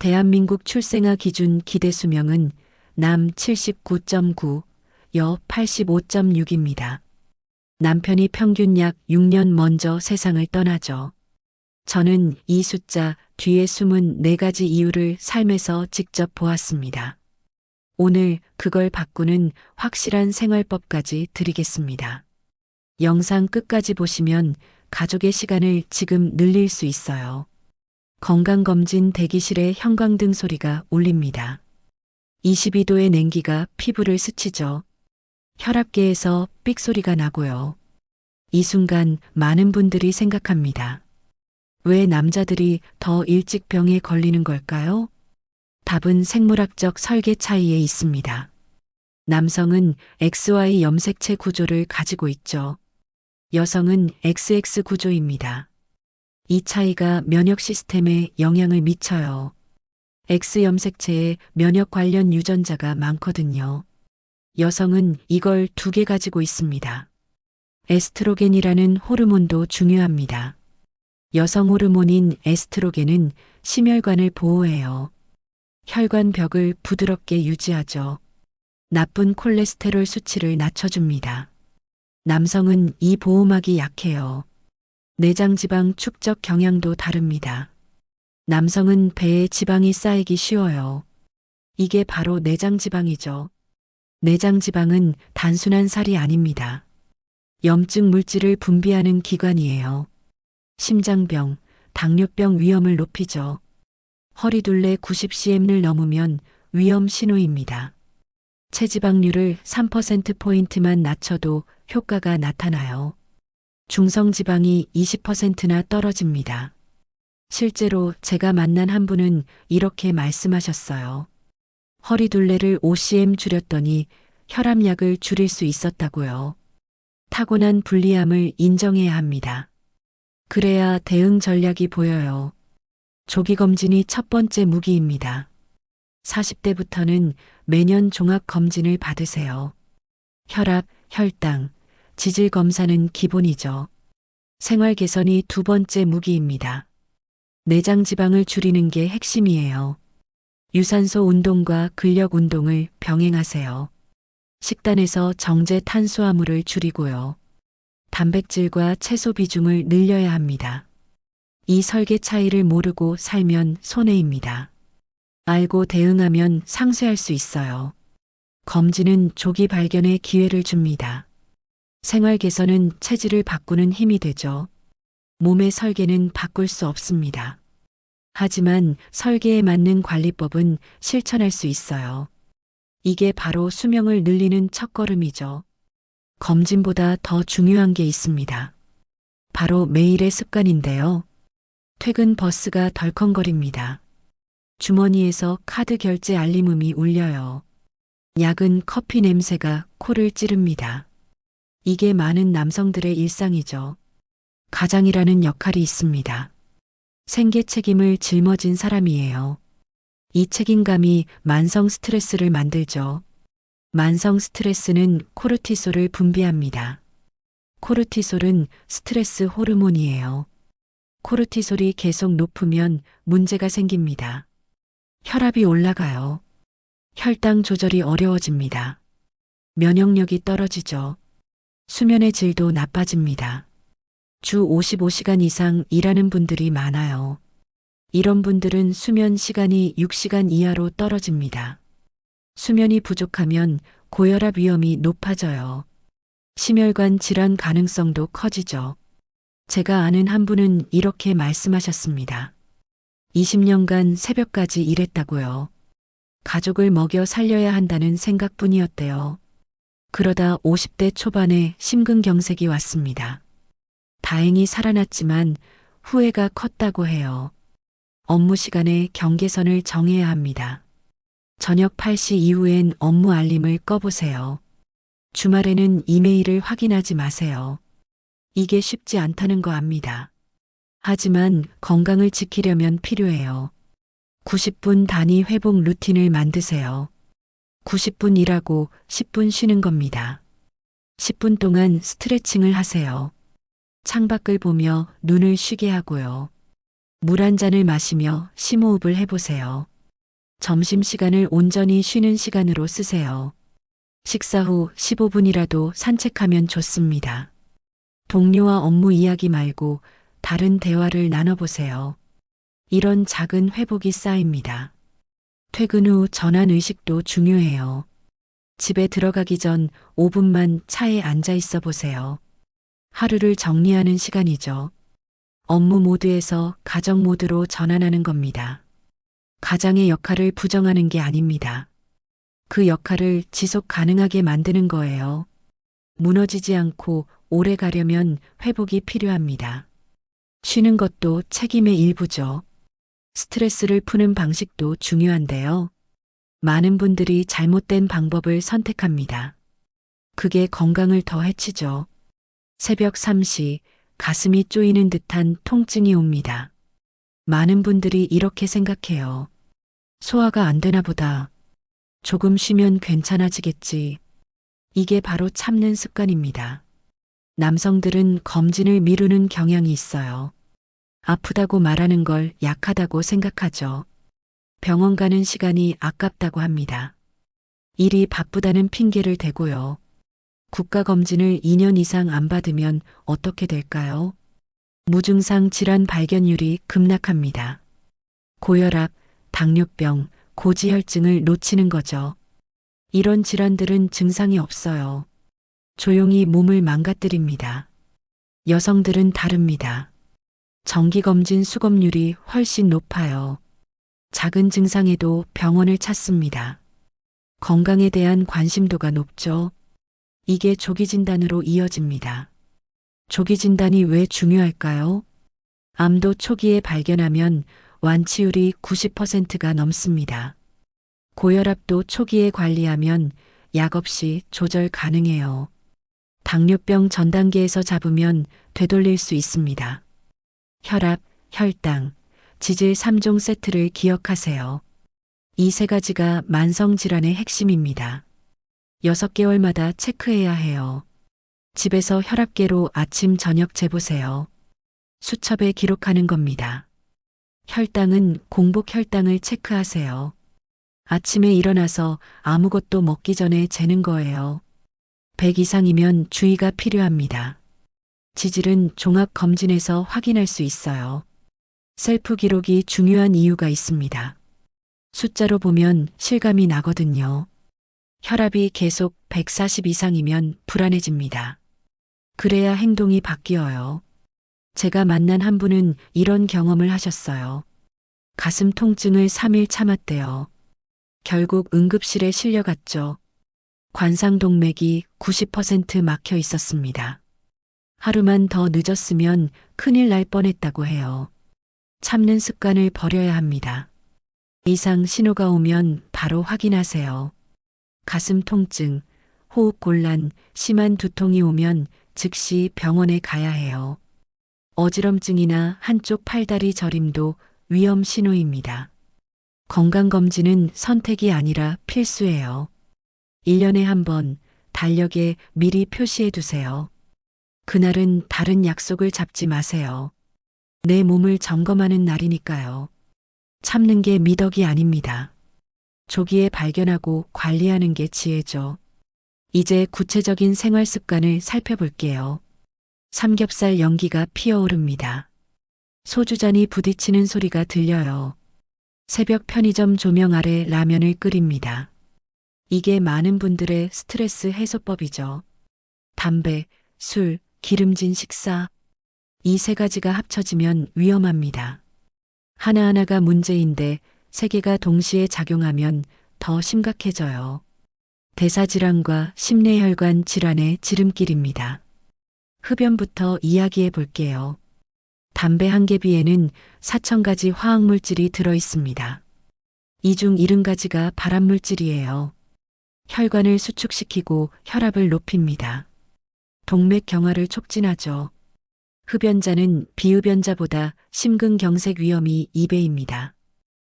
대한민국 출생아 기준 기대 수명은 남 79.9, 여 85.6입니다. 남편이 평균 약 6년 먼저 세상을 떠나죠. 저는 이 숫자 뒤에 숨은 4가지 이유를 삶에서 직접 보았습니다. 오늘 그걸 바꾸는 확실한 생활법까지 드리겠습니다. 영상 끝까지 보시면 가족의 시간을 지금 늘릴 수 있어요. 건강검진 대기실에 형광등 소리가 울립니다. 22도의 냉기가 피부를 스치죠. 혈압계에서 삑 소리가 나고요. 이 순간 많은 분들이 생각합니다. 왜 남자들이 더 일찍 병에 걸리는 걸까요? 답은 생물학적 설계 차이에 있습니다. 남성은 XY 염색체 구조를 가지고 있죠. 여성은 XX 구조입니다. 이 차이가 면역 시스템에 영향을 미쳐요. X 염색체에 면역 관련 유전자가 많거든요. 여성은 이걸 2개 가지고 있습니다. 에스트로겐이라는 호르몬도 중요합니다. 여성 호르몬인 에스트로겐은 심혈관을 보호해요. 혈관벽을 부드럽게 유지하죠. 나쁜 콜레스테롤 수치를 낮춰줍니다. 남성은 이 보호막이 약해요. 내장 지방 축적 경향도 다릅니다. 남성은 배에 지방이 쌓이기 쉬워요. 이게 바로 내장 지방이죠. 내장 지방은 단순한 살이 아닙니다. 염증 물질을 분비하는 기관이에요. 심장병, 당뇨병 위험을 높이죠. 허리둘레 90cm를 넘으면 위험 신호입니다. 체지방률을 3%포인트만 낮춰도 효과가 나타나요. 중성지방이 20%나 떨어집니다. 실제로 제가 만난 한 분은 이렇게 말씀하셨어요. 허리둘레를 5cm 줄였더니 혈압약을 줄일 수 있었다고요. 타고난 불리함을 인정해야 합니다. 그래야 대응 전략이 보여요. 조기검진이 첫 번째 무기입니다. 40대부터는 매년 종합검진을 받으세요. 혈압, 혈당, 지질 검사는 기본이죠. 생활 개선이 2번째 무기입니다. 내장 지방을 줄이는 게 핵심이에요. 유산소 운동과 근력 운동을 병행하세요. 식단에서 정제 탄수화물을 줄이고요. 단백질과 채소 비중을 늘려야 합니다. 이 설계 차이를 모르고 살면 손해입니다. 알고 대응하면 상쇄할 수 있어요. 검진은 조기 발견의 기회를 줍니다. 생활 개선은 체질을 바꾸는 힘이 되죠. 몸의 설계는 바꿀 수 없습니다. 하지만 설계에 맞는 관리법은 실천할 수 있어요. 이게 바로 수명을 늘리는 첫걸음이죠. 검진보다 더 중요한 게 있습니다. 바로 매일의 습관인데요. 퇴근 버스가 덜컹거립니다. 주머니에서 카드 결제 알림음이 울려요. 야근 커피 냄새가 코를 찌릅니다. 이게 많은 남성들의 일상이죠. 가장이라는 역할이 있습니다. 생계 책임을 짊어진 사람이에요. 이 책임감이 만성 스트레스를 만들죠. 만성 스트레스는 코르티솔을 분비합니다. 코르티솔은 스트레스 호르몬이에요. 코르티솔이 계속 높으면 문제가 생깁니다. 혈압이 올라가요. 혈당 조절이 어려워집니다. 면역력이 떨어지죠. 수면의 질도 나빠집니다. 주 55시간 이상 일하는 분들이 많아요. 이런 분들은 수면 시간이 6시간 이하로 떨어집니다. 수면이 부족하면 고혈압 위험이 높아져요. 심혈관 질환 가능성도 커지죠. 제가 아는 한 분은 이렇게 말씀하셨습니다. 20년간 새벽까지 일했다고요. 가족을 먹여 살려야 한다는 생각뿐이었대요. 그러다 50대 초반에 심근경색이 왔습니다. 다행히 살아났지만 후회가 컸다고 해요. 업무 시간에 경계선을 정해야 합니다. 저녁 8시 이후엔 업무 알림을 꺼보세요. 주말에는 이메일을 확인하지 마세요. 이게 쉽지 않다는 거 압니다. 하지만 건강을 지키려면 필요해요. 90분 단위 회복 루틴을 만드세요. 90분 일하고 10분 쉬는 겁니다. 10분 동안 스트레칭을 하세요. 창밖을 보며 눈을 쉬게 하고요. 물 한 잔을 마시며 심호흡을 해보세요. 점심시간을 온전히 쉬는 시간으로 쓰세요. 식사 후 15분이라도 산책하면 좋습니다. 동료와 업무 이야기 말고 다른 대화를 나눠보세요. 이런 작은 회복이 쌓입니다. 퇴근 후 전환 의식도 중요해요. 집에 들어가기 전 5분만 차에 앉아 있어 보세요. 하루를 정리하는 시간이죠. 업무 모드에서 가정 모드로 전환하는 겁니다. 가장의 역할을 부정하는 게 아닙니다. 그 역할을 지속 가능하게 만드는 거예요. 무너지지 않고 오래 가려면 회복이 필요합니다. 쉬는 것도 책임의 일부죠. 스트레스를 푸는 방식도 중요한데요. 많은 분들이 잘못된 방법을 선택합니다. 그게 건강을 더 해치죠. 새벽 3시 가슴이 쪼이는 듯한 통증이 옵니다. 많은 분들이 이렇게 생각해요. 소화가 안 되나 보다. 조금 쉬면 괜찮아지겠지. 이게 바로 참는 습관입니다. 남성들은 검진을 미루는 경향이 있어요. 아프다고 말하는 걸 약하다고 생각하죠. 병원 가는 시간이 아깝다고 합니다. 일이 바쁘다는 핑계를 대고요. 국가검진을 2년 이상 안 받으면 어떻게 될까요? 무증상 질환 발견율이 급락합니다. 고혈압, 당뇨병, 고지혈증을 놓치는 거죠. 이런 질환들은 증상이 없어요. 조용히 몸을 망가뜨립니다. 여성들은 다릅니다. 정기검진 수검률이 훨씬 높아요. 작은 증상에도 병원을 찾습니다. 건강에 대한 관심도가 높죠. 이게 조기 진단으로 이어집니다. 조기 진단이 왜 중요할까요? 암도 초기에 발견하면 완치율이 90%가 넘습니다. 고혈압도 초기에 관리하면 약 없이 조절 가능해요. 당뇨병 전 단계에서 잡으면 되돌릴 수 있습니다. 혈압, 혈당, 지질 3종 세트를 기억하세요. 이 세 가지가 만성질환의 핵심입니다. 6개월마다 체크해야 해요. 집에서 혈압계로 아침 저녁 재보세요. 수첩에 기록하는 겁니다. 혈당은 공복 혈당을 체크하세요. 아침에 일어나서 아무것도 먹기 전에 재는 거예요. 100 이상이면 주의가 필요합니다. 지질은 종합검진에서 확인할 수 있어요. 셀프 기록이 중요한 이유가 있습니다. 숫자로 보면 실감이 나거든요. 혈압이 계속 140 이상이면 불안해집니다. 그래야 행동이 바뀌어요. 제가 만난 한 분은 이런 경험을 하셨어요. 가슴 통증을 3일 참았대요. 결국 응급실에 실려갔죠. 관상동맥이 90% 막혀 있었습니다. 하루만 더 늦었으면 큰일 날 뻔했다고 해요. 참는 습관을 버려야 합니다. 이상 신호가 오면 바로 확인하세요. 가슴 통증, 호흡 곤란, 심한 두통이 오면 즉시 병원에 가야 해요. 어지럼증이나 한쪽 팔다리 저림도 위험 신호입니다. 건강검진은 선택이 아니라 필수예요. 1년에 한 번 달력에 미리 표시해 두세요. 그날은 다른 약속을 잡지 마세요. 내 몸을 점검하는 날이니까요. 참는 게 미덕이 아닙니다. 조기에 발견하고 관리하는 게 지혜죠. 이제 구체적인 생활 습관을 살펴볼게요. 삼겹살 연기가 피어오릅니다. 소주잔이 부딪히는 소리가 들려요. 새벽 편의점 조명 아래 라면을 끓입니다. 이게 많은 분들의 스트레스 해소법이죠. 담배, 술, 기름진 식사. 이 세 가지가 합쳐지면 위험합니다. 하나하나가 문제인데 세 개가 동시에 작용하면 더 심각해져요. 대사질환과 심뇌혈관 질환의 지름길입니다. 흡연부터 이야기해 볼게요. 담배 한 개비에는 4,000가지 화학물질이 들어 있습니다. 이 중 70가지가 발암물질이에요. 혈관을 수축시키고 혈압을 높입니다. 동맥 경화를 촉진하죠. 흡연자는 비흡연자보다 심근경색 위험이 2배입니다.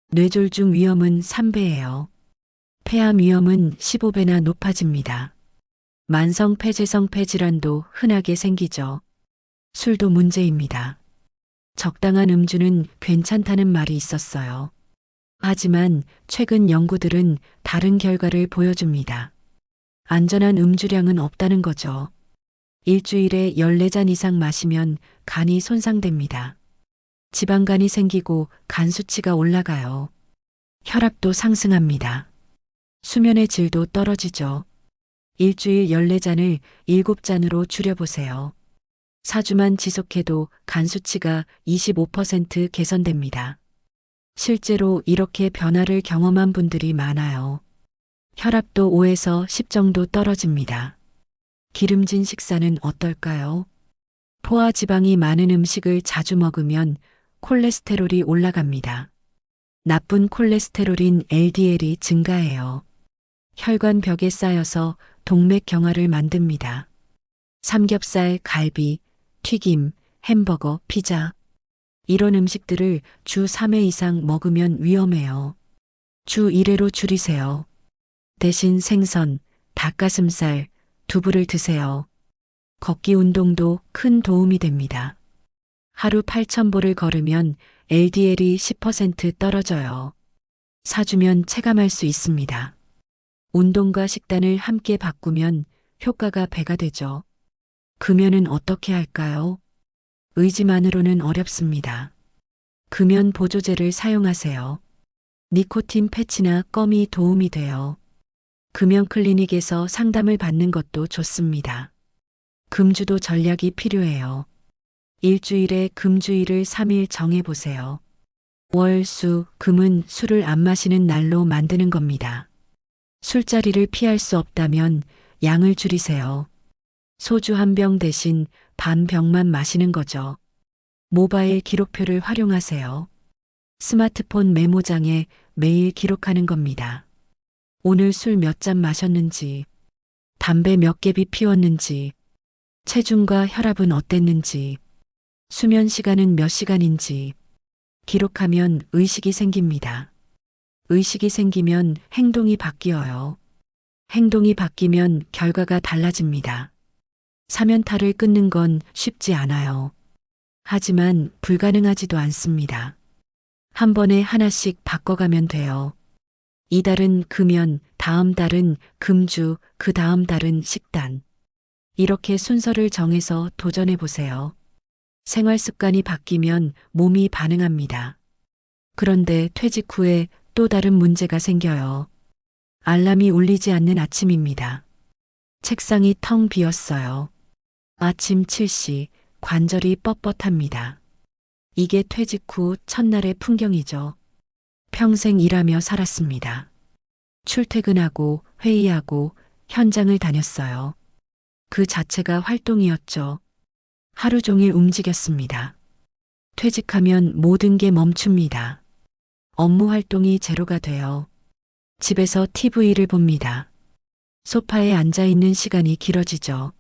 뇌졸중 위험은 3배예요. 폐암 위험은 15배나 높아집니다. 만성 폐쇄성 폐질환도 흔하게 생기죠. 술도 문제입니다. 적당한 음주는 괜찮다는 말이 있었어요. 하지만 최근 연구들은 다른 결과를 보여줍니다. 안전한 음주량은 없다는 거죠. 일주일에 14잔 이상 마시면 간이 손상됩니다. 지방간이 생기고 간 수치가 올라가요. 혈압도 상승합니다. 수면의 질도 떨어지죠. 일주일 14잔을 7잔으로 줄여보세요. 4주만 지속해도 간 수치가 25% 개선됩니다. 실제로 이렇게 변화를 경험한 분들이 많아요. 혈압도 5에서 10 정도 떨어집니다. 기름진 식사는 어떨까요? 포화 지방이 많은 음식을 자주 먹으면 콜레스테롤이 올라갑니다. 나쁜 콜레스테롤인 LDL이 증가해요. 혈관 벽에 쌓여서 동맥경화를 만듭니다. 삼겹살, 갈비, 튀김, 햄버거, 피자. 이런 음식들을 주 3회 이상 먹으면 위험해요. 주 1회로 줄이세요. 대신 생선, 닭가슴살, 두부를 드세요. 걷기 운동도 큰 도움이 됩니다. 하루 8,000보를 걸으면 LDL이 10% 떨어져요. 4주면 체감할 수 있습니다. 운동과 식단을 함께 바꾸면 효과가 배가 되죠. 금연은 어떻게 할까요? 의지만으로는 어렵습니다. 금연 보조제를 사용하세요. 니코틴 패치나 껌이 도움이 돼요. 금연 클리닉에서 상담을 받는 것도 좋습니다. 금주도 전략이 필요해요. 일주일에 금주일을 3일 정해보세요. 월, 수, 금은 술을 안 마시는 날로 만드는 겁니다. 술자리를 피할 수 없다면 양을 줄이세요. 소주 한 병 대신 반 병만 마시는 거죠. 모바일 기록표를 활용하세요. 스마트폰 메모장에 매일 기록하는 겁니다. 오늘 술 몇 잔 마셨는지, 담배 몇 개비 피웠는지, 체중과 혈압은 어땠는지, 수면 시간은 몇 시간인지 기록하면 의식이 생깁니다. 의식이 생기면 행동이 바뀌어요. 행동이 바뀌면 결과가 달라집니다. 사면탈을 끊는 건 쉽지 않아요. 하지만 불가능하지도 않습니다. 한 번에 하나씩 바꿔가면 돼요. 이달은 금연, 다음 달은 금주, 그 다음 달은 식단. 이렇게 순서를 정해서 도전해 보세요. 생활 습관이 바뀌면 몸이 반응합니다. 그런데 퇴직 후에 또 다른 문제가 생겨요. 알람이 울리지 않는 아침입니다. 책상이 텅 비었어요. 아침 7시 관절이 뻣뻣합니다. 이게 퇴직 후 첫날의 풍경이죠. 평생 일하며 살았습니다. 출퇴근하고 회의하고 현장을 다녔어요. 그 자체가 활동이었죠. 하루 종일 움직였습니다. 퇴직하면 모든 게 멈춥니다. 업무 활동이 제로가 돼요. 집에서 TV를 봅니다. 소파에 앉아 있는 시간이 길어지죠.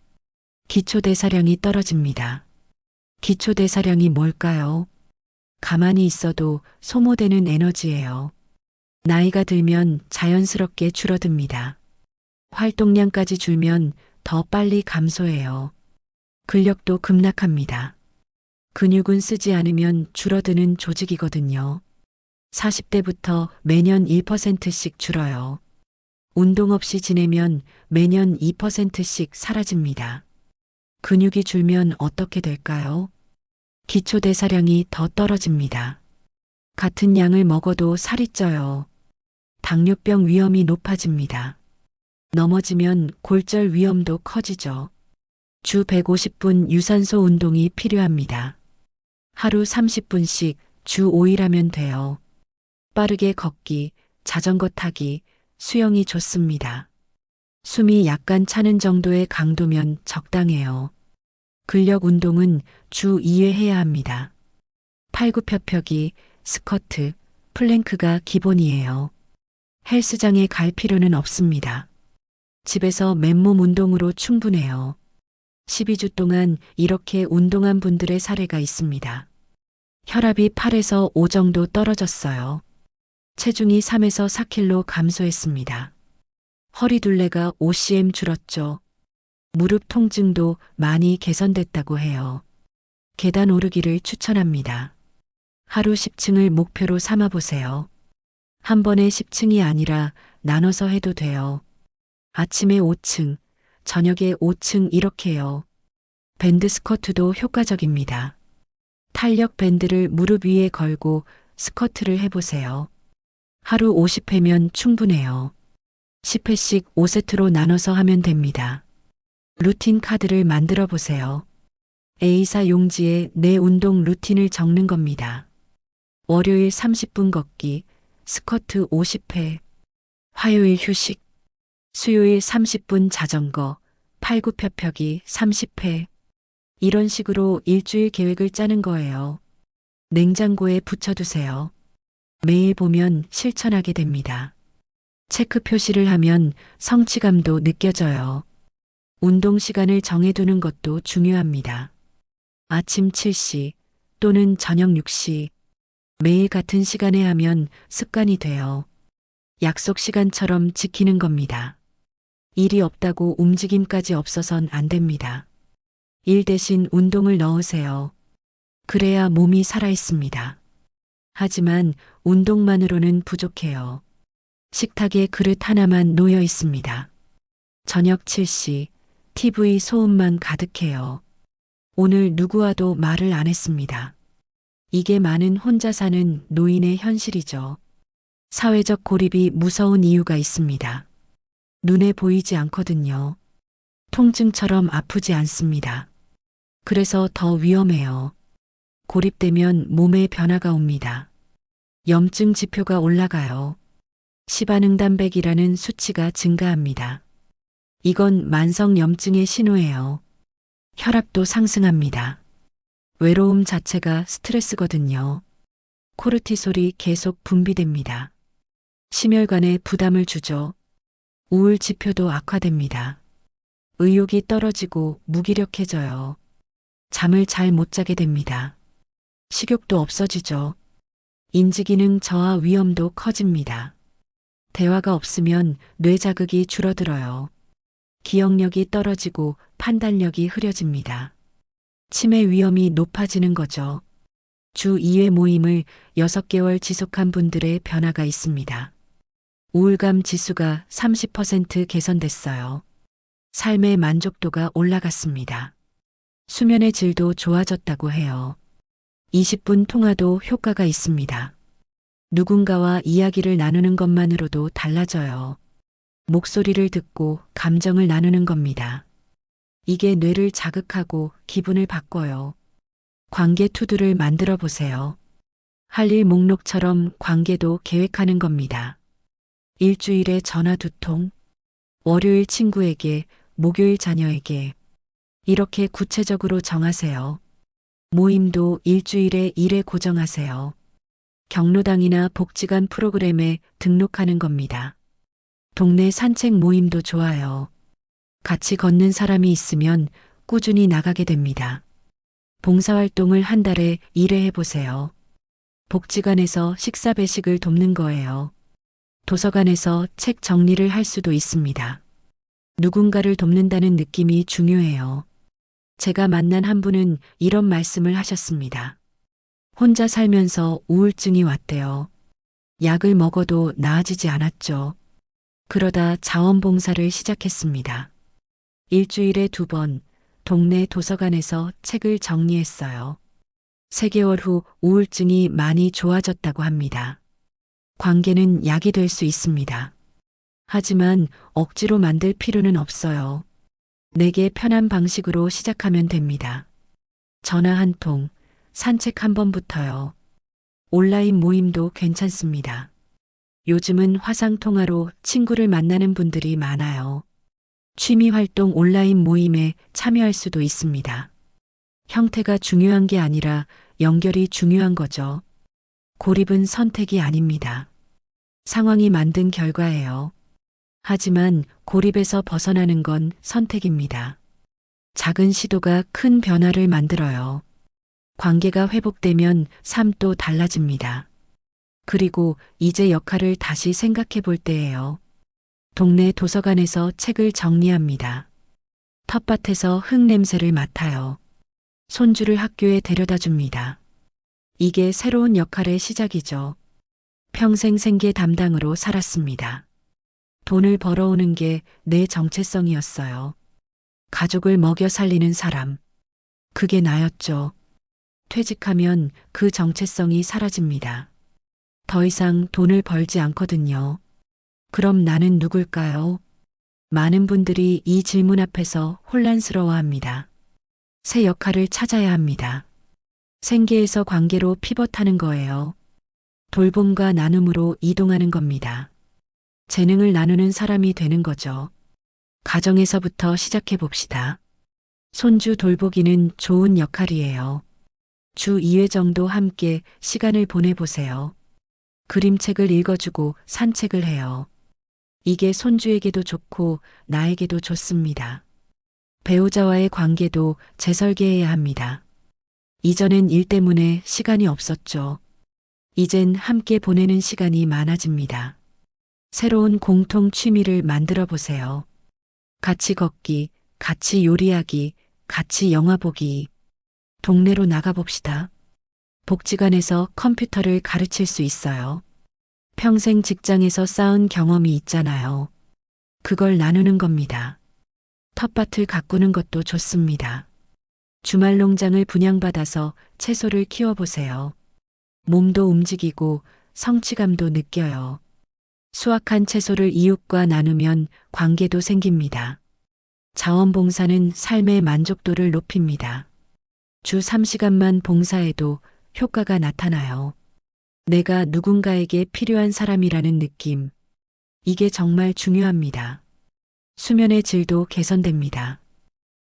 기초대사량이 떨어집니다. 기초대사량이 뭘까요? 가만히 있어도 소모되는 에너지예요. 나이가 들면 자연스럽게 줄어듭니다. 활동량까지 줄면 더 빨리 감소해요. 근력도 급락합니다. 근육은 쓰지 않으면 줄어드는 조직이거든요. 40대부터 매년 1%씩 줄어요. 운동 없이 지내면 매년 2%씩 사라집니다. 근육이 줄면 어떻게 될까요? 기초대사량이 더 떨어집니다. 같은 양을 먹어도 살이 쪄요. 당뇨병 위험이 높아집니다. 넘어지면 골절 위험도 커지죠. 주 150분 유산소 운동이 필요합니다. 하루 30분씩 주 5일 하면 돼요. 빠르게 걷기, 자전거 타기, 수영이 좋습니다. 숨이 약간 차는 정도의 강도면 적당해요. 근력 운동은 주 2회 해야 합니다. 팔굽혀펴기, 스쿼트, 플랭크가 기본이에요. 헬스장에 갈 필요는 없습니다. 집에서 맨몸 운동으로 충분해요. 12주 동안 이렇게 운동한 분들의 사례가 있습니다. 혈압이 8에서 5 정도 떨어졌어요. 체중이 3에서 4kg 감소했습니다. 허리둘레가 5cm 줄었죠. 무릎 통증도 많이 개선됐다고 해요. 계단 오르기를 추천합니다. 하루 10층을 목표로 삼아 보세요. 한 번에 10층이 아니라 나눠서 해도 돼요. 아침에 5층, 저녁에 5층 이렇게요. 밴드 스쿼트도 효과적입니다. 탄력 밴드를 무릎 위에 걸고 스쿼트를 해보세요. 하루 50회면 충분해요. 10회씩 5세트로 나눠서 하면 됩니다. 루틴 카드를 만들어 보세요. A사 용지에 내 운동 루틴을 적는 겁니다. 월요일 30분 걷기, 스쿼트 50회, 화요일 휴식, 수요일 30분 자전거, 팔굽혀펴기 30회. 이런 식으로 일주일 계획을 짜는 거예요. 냉장고에 붙여두세요. 매일 보면 실천하게 됩니다. 체크 표시를 하면 성취감도 느껴져요. 운동 시간을 정해두는 것도 중요합니다. 아침 7시 또는 저녁 6시 매일 같은 시간에 하면 습관이 돼요. 약속 시간처럼 지키는 겁니다. 일이 없다고 움직임까지 없어선 안 됩니다. 일 대신 운동을 넣으세요. 그래야 몸이 살아있습니다. 하지만 운동만으로는 부족해요. 식탁에 그릇 하나만 놓여 있습니다. 저녁 7시 TV 소음만 가득해요. 오늘 누구와도 말을 안 했습니다. 이게 많은 혼자 사는 노인의 현실이죠. 사회적 고립이 무서운 이유가 있습니다. 눈에 보이지 않거든요. 통증처럼 아프지 않습니다. 그래서 더 위험해요. 고립되면 몸에 변화가 옵니다. 염증 지표가 올라가요. 시바능단백이라는 수치가 증가합니다. 이건 만성 염증의 신호예요. 혈압도 상승합니다. 외로움 자체가 스트레스거든요. 코르티솔이 계속 분비됩니다. 심혈관에 부담을 주죠. 우울 지표도 악화됩니다. 의욕이 떨어지고 무기력해져요. 잠을 잘 못 자게 됩니다. 식욕도 없어지죠. 인지기능 저하 위험도 커집니다. 대화가 없으면 뇌 자극이 줄어들어요. 기억력이 떨어지고 판단력이 흐려집니다. 치매 위험이 높아지는 거죠. 주 2회 모임을 6개월 지속한 분들의 변화가 있습니다. 우울감 지수가 30% 개선됐어요. 삶의 만족도가 올라갔습니다. 수면의 질도 좋아졌다고 해요. 20분 통화도 효과가 있습니다. 누군가와 이야기를 나누는 것만으로도 달라져요. 목소리를 듣고 감정을 나누는 겁니다. 이게 뇌를 자극하고 기분을 바꿔요. 관계 투두를 만들어 보세요. 할 일 목록처럼 관계도 계획하는 겁니다. 일주일에 전화 2통, 월요일 친구에게, 목요일 자녀에게 이렇게 구체적으로 정하세요. 모임도 일주일에 1회 고정하세요. 경로당이나 복지관 프로그램에 등록하는 겁니다. 동네 산책 모임도 좋아요. 같이 걷는 사람이 있으면 꾸준히 나가게 됩니다. 봉사활동을 한 달에 1회 해보세요. 복지관에서 식사 배식을 돕는 거예요. 도서관에서 책 정리를 할 수도 있습니다. 누군가를 돕는다는 느낌이 중요해요. 제가 만난 한 분은 이런 말씀을 하셨습니다. 혼자 살면서 우울증이 왔대요. 약을 먹어도 나아지지 않았죠. 그러다 자원봉사를 시작했습니다. 일주일에 2번 동네 도서관에서 책을 정리했어요. 3개월 후 우울증이 많이 좋아졌다고 합니다. 관계는 약이 될 수 있습니다. 하지만 억지로 만들 필요는 없어요. 내게 편한 방식으로 시작하면 됩니다. 전화 한 통, 산책 한 번부터요. 온라인 모임도 괜찮습니다. 요즘은 화상통화로 친구를 만나는 분들이 많아요. 취미활동 온라인 모임에 참여할 수도 있습니다. 형태가 중요한 게 아니라 연결이 중요한 거죠. 고립은 선택이 아닙니다. 상황이 만든 결과예요. 하지만 고립에서 벗어나는 건 선택입니다. 작은 시도가 큰 변화를 만들어요. 관계가 회복되면 삶도 달라집니다. 그리고 이제 역할을 다시 생각해 볼 때예요. 동네 도서관에서 책을 정리합니다. 텃밭에서 흙 냄새를 맡아요. 손주를 학교에 데려다 줍니다. 이게 새로운 역할의 시작이죠. 평생 생계 담당으로 살았습니다. 돈을 벌어오는 게 내 정체성이었어요. 가족을 먹여 살리는 사람. 그게 나였죠. 퇴직하면 그 정체성이 사라집니다. 더 이상 돈을 벌지 않거든요. 그럼 나는 누굴까요? 많은 분들이 이 질문 앞에서 혼란스러워 합니다. 새 역할을 찾아야 합니다. 생계에서 관계로 피벗하는 거예요. 돌봄과 나눔으로 이동하는 겁니다. 재능을 나누는 사람이 되는 거죠. 가정에서부터 시작해 봅시다. 손주 돌보기는 좋은 역할이에요. 주 2회 정도 함께 시간을 보내보세요. 그림책을 읽어주고 산책을 해요. 이게 손주에게도 좋고 나에게도 좋습니다. 배우자와의 관계도 재설계해야 합니다. 이전엔 일 때문에 시간이 없었죠. 이젠 함께 보내는 시간이 많아집니다. 새로운 공통 취미를 만들어 보세요. 같이 걷기, 같이 요리하기, 같이 영화 보기. 동네로 나가봅시다. 복지관에서 컴퓨터를 가르칠 수 있어요. 평생 직장에서 쌓은 경험이 있잖아요. 그걸 나누는 겁니다. 텃밭을 가꾸는 것도 좋습니다. 주말 농장을 분양받아서 채소를 키워보세요. 몸도 움직이고 성취감도 느껴요. 수확한 채소를 이웃과 나누면 관계도 생깁니다. 자원봉사는 삶의 만족도를 높입니다. 주 3시간만 봉사해도 효과가 나타나요. 내가 누군가에게 필요한 사람이라는 느낌. 이게 정말 중요합니다. 수면의 질도 개선됩니다.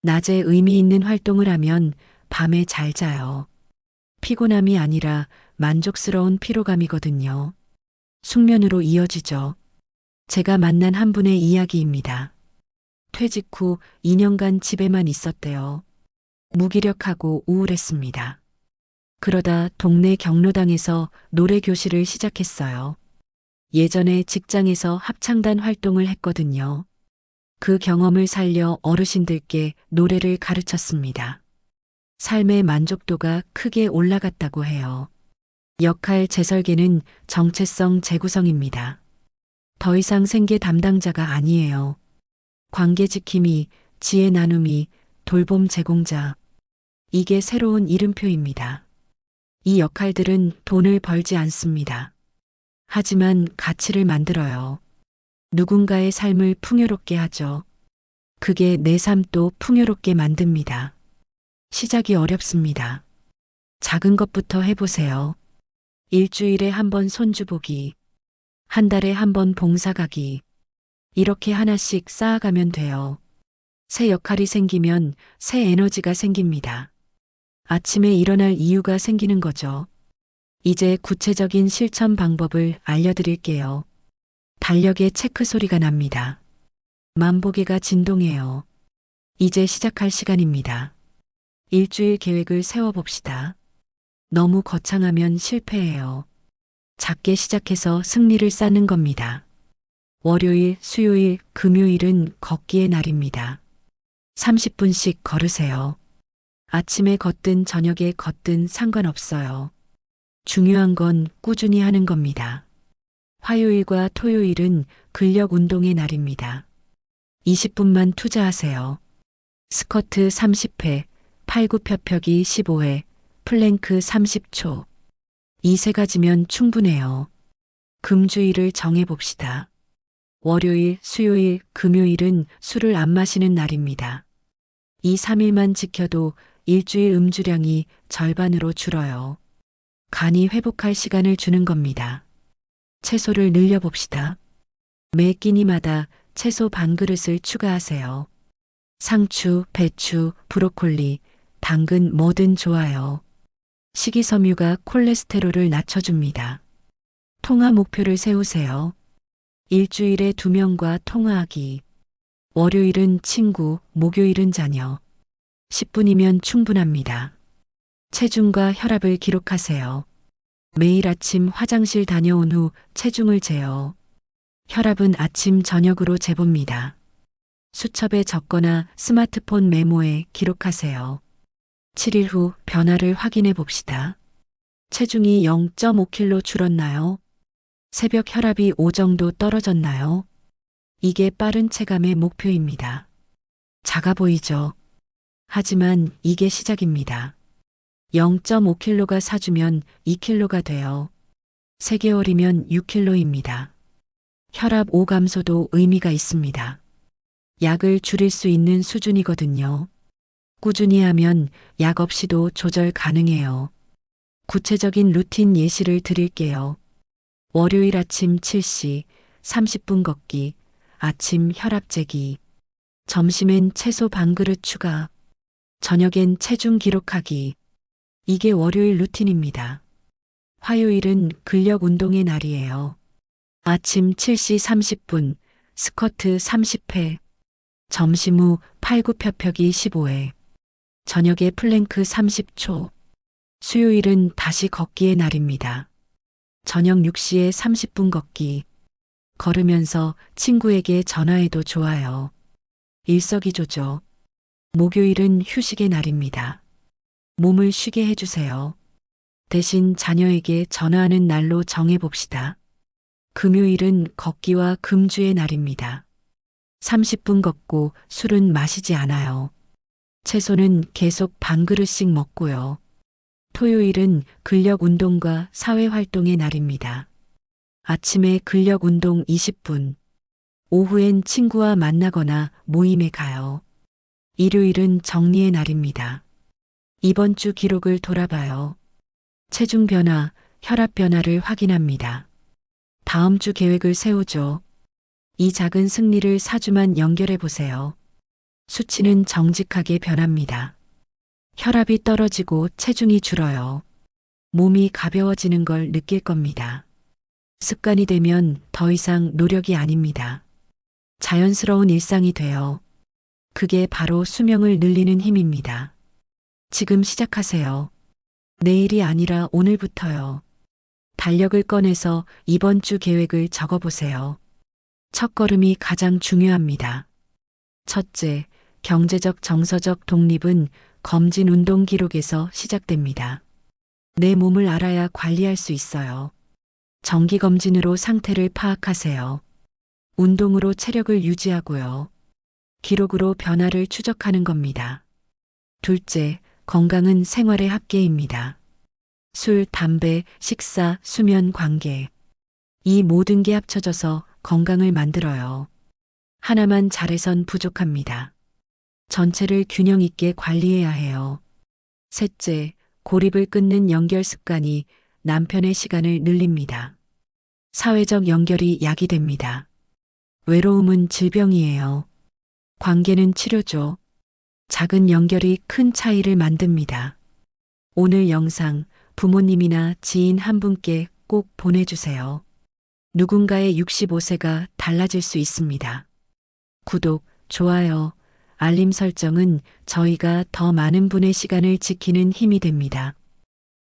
낮에 의미 있는 활동을 하면 밤에 잘 자요. 피곤함이 아니라 만족스러운 피로감이거든요. 숙면으로 이어지죠. 제가 만난 한 분의 이야기입니다. 퇴직 후 2년간 집에만 있었대요. 무기력하고 우울했습니다. 그러다 동네 경로당에서 노래 교실을 시작했어요. 예전에 직장에서 합창단 활동을 했거든요. 그 경험을 살려 어르신들께 노래를 가르쳤습니다. 삶의 만족도가 크게 올라갔다고 해요. 역할 재설계는 정체성 재구성입니다. 더 이상 생계 담당자가 아니에요. 관계 지킴이, 지혜 나눔이, 돌봄 제공자. 이게 새로운 이름표입니다. 이 역할들은 돈을 벌지 않습니다. 하지만 가치를 만들어요. 누군가의 삶을 풍요롭게 하죠. 그게 내 삶도 풍요롭게 만듭니다. 시작이 어렵습니다. 작은 것부터 해보세요. 일주일에 한 번 손주 보기, 한 달에 한 번 봉사 가기. 이렇게 하나씩 쌓아가면 돼요. 새 역할이 생기면 새 에너지가 생깁니다. 아침에 일어날 이유가 생기는 거죠. 이제 구체적인 실천 방법을 알려드릴게요. 달력에 체크 소리가 납니다. 만보계가 진동해요. 이제 시작할 시간입니다. 일주일 계획을 세워봅시다. 너무 거창하면 실패해요. 작게 시작해서 승리를 쌓는 겁니다. 월요일, 수요일, 금요일은 걷기의 날입니다. 30분씩 걸으세요. 아침에 걷든 저녁에 걷든 상관없어요. 중요한 건 꾸준히 하는 겁니다. 화요일과 토요일은 근력 운동의 날입니다. 20분만 투자하세요. 스쿼트 30회, 팔굽혀펴기 15회, 플랭크 30초. 이 세 가지면 충분해요. 금주일을 정해봅시다. 월요일, 수요일, 금요일은 술을 안 마시는 날입니다. 이 3일만 지켜도 일주일 음주량이 절반으로 줄어요. 간이 회복할 시간을 주는 겁니다. 채소를 늘려봅시다. 매 끼니마다 채소 반 그릇을 추가하세요. 상추, 배추, 브로콜리, 당근 뭐든 좋아요. 식이섬유가 콜레스테롤을 낮춰줍니다. 통화 목표를 세우세요. 일주일에 2명과 통화하기. 월요일은 친구, 목요일은 자녀. 10분이면 충분합니다. 체중과 혈압을 기록하세요. 매일 아침 화장실 다녀온 후 체중을 재요. 혈압은 아침 저녁으로 재봅니다. 수첩에 적거나 스마트폰 메모에 기록하세요. 7일 후 변화를 확인해 봅시다. 체중이 0.5kg 줄었나요? 새벽 혈압이 5 정도 떨어졌나요? 이게 빠른 체감의 목표입니다. 작아 보이죠? 하지만 이게 시작입니다. 0.5kg가 사주면 2kg가 돼요. 3개월이면 6kg입니다. 혈압 5 감소도 의미가 있습니다. 약을 줄일 수 있는 수준이거든요. 꾸준히 하면 약 없이도 조절 가능해요. 구체적인 루틴 예시를 드릴게요. 월요일 아침 7시 30분 걷기, 아침 혈압 재기, 점심엔 채소 반 그릇 추가, 저녁엔 체중 기록하기. 이게 월요일 루틴입니다. 화요일은 근력 운동의 날이에요. 아침 7시 30분 스쿼트 30회, 점심 후 팔굽혀펴기 15회, 저녁에 플랭크 30초. 수요일은 다시 걷기의 날입니다. 저녁 6시에 30분 걷기. 걸으면서 친구에게 전화해도 좋아요. 일석이조죠. 목요일은 휴식의 날입니다. 몸을 쉬게 해주세요. 대신 자녀에게 전화하는 날로 정해봅시다. 금요일은 걷기와 금주의 날입니다. 30분 걷고 술은 마시지 않아요. 채소는 계속 반 그릇씩 먹고요. 토요일은 근력 운동과 사회 활동의 날입니다. 아침에 근력 운동 20분, 오후엔 친구와 만나거나 모임에 가요. 일요일은 정리의 날입니다. 이번 주 기록을 돌아봐요. 체중 변화, 혈압 변화를 확인합니다. 다음 주 계획을 세우죠. 이 작은 승리를 4주만 연결해 보세요. 수치는 정직하게 변합니다. 혈압이 떨어지고 체중이 줄어요. 몸이 가벼워지는 걸 느낄 겁니다. 습관이 되면 더 이상 노력이 아닙니다. 자연스러운 일상이 돼요. 그게 바로 수명을 늘리는 힘입니다. 지금 시작하세요. 내일이 아니라 오늘부터요. 달력을 꺼내서 이번 주 계획을 적어보세요. 첫걸음이 가장 중요합니다. 첫째, 경제적 정서적 독립은 검진 운동 기록에서 시작됩니다. 내 몸을 알아야 관리할 수 있어요. 정기검진으로 상태를 파악하세요. 운동으로 체력을 유지하고요. 기록으로 변화를 추적하는 겁니다. 둘째, 건강은 생활의 합계입니다. 술, 담배, 식사, 수면, 관계. 이 모든 게 합쳐져서 건강을 만들어요. 하나만 잘해선 부족합니다. 전체를 균형 있게 관리해야 해요. 셋째, 고립을 끊는 연결 습관이 남편의 시간을 늘립니다. 사회적 연결이 약이 됩니다. 외로움은 질병이에요. 관계는 치료죠. 작은 연결이 큰 차이를 만듭니다. 오늘 영상 부모님이나 지인 한 분께 꼭 보내주세요. 누군가의 65세가 달라질 수 있습니다. 구독, 좋아요, 알림 설정은 저희가 더 많은 분의 시간을 지키는 힘이 됩니다.